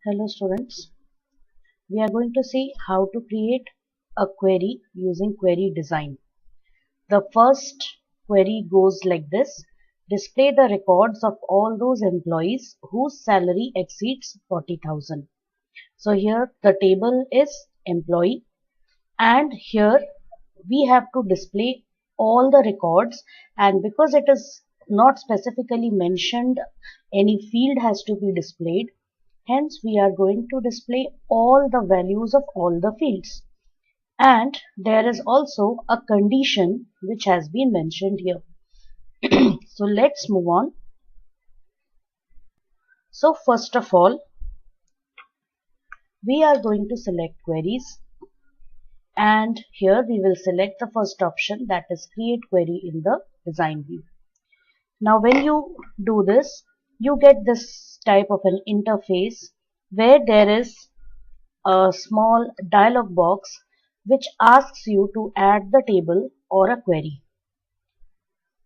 Hello students, we are going to see how to create a query using query design. The first query goes like this: display the records of all those employees whose salary exceeds 40,000. So here the table is employee, and here we have to display all the records, and because it is not specifically mentioned any field has to be displayed, hence we are going to display all the values of all the fields. And there is also a condition which has been mentioned here. So let's move on. So first of all, we are going to select queries, and here we will select the first option, that is create query in the design view. Now when you do this, you get this type of an interface where there is a small dialog box which asks you to add the table or a query.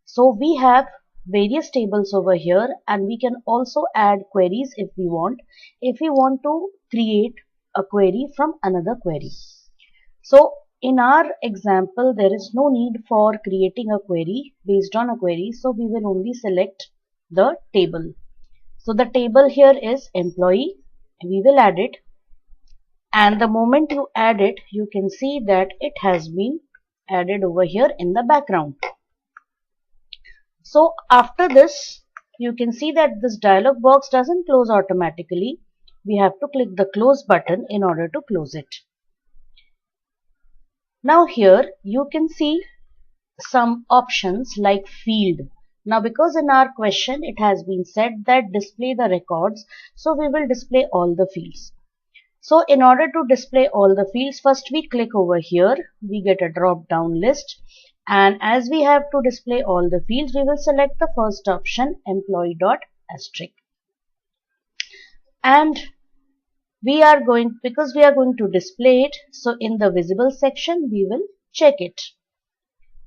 So we have various tables over here, and we can also add queries if we want to create a query from another query. So in our example, there is no need for creating a query based on a query, so we will only select the table. So the table here is employee, we will add it, and the moment you add it, you can see that it has been added over here in the background. So after this, you can see that this dialog box doesn't close automatically. We have to click the close button in order to close it. Now here you can see some options like field. Now because in our question it has been said that display the records, so we will display all the fields. So in order to display all the fields, first we click over here, we get a drop down list, and as we have to display all the fields, we will select the first option, employee dot asterisk. And because we are going to display it, so in the visible section we will check it.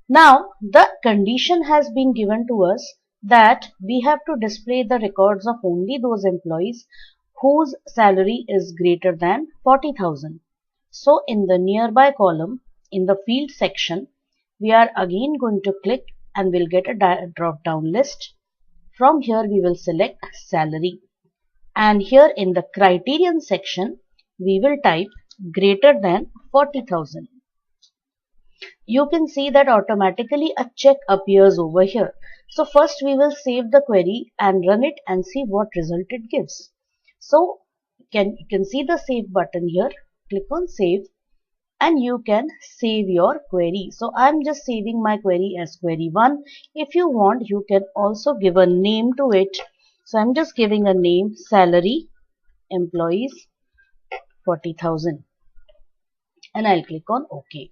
Now the condition has been given to us that we have to display the records of only those employees whose salary is greater than 40,000. So in the nearby column, in the field section, we are again going to click and we'll get a drop down list. From here we will select salary, and here in the criterion section we will type greater than 40,000. You can see that automatically a check appears over here. So first we will save the query and run it and see what result it gives. So you can see the save button here. Click on save and you can save your query. So I'm just saving my query as query 1. If you want, you can also give a name to it. So I'm just giving a name, salary employees 40,000, and I'll click on OK.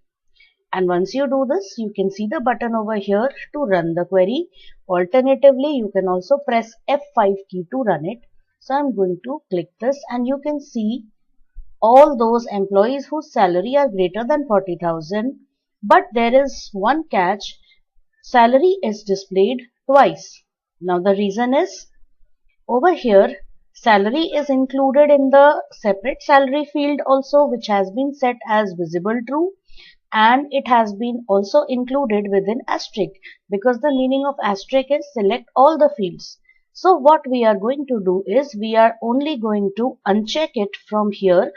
And once you do this, you can see the button over here to run the query. Alternatively, you can also press F5 key to run it. So I'm going to click this, and you can see all those employees whose salary are greater than 40,000. But there is one catch: salary is displayed twice. Now the reason is, over here salary is included in the separate salary field also, which has been set as visible true, and it has been also included within asterisk, because the meaning of asterisk is select all the fields. So what we are going to do is we are only going to uncheck it from here,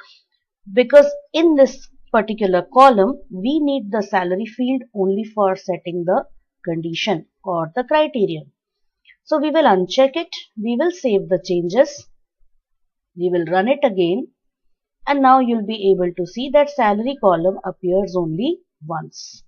because in this particular column we need the salary field only for setting the condition or the criterion. So we will uncheck it, we will save the changes, we will run it again, and now you'll be able to see that salary column appears only once.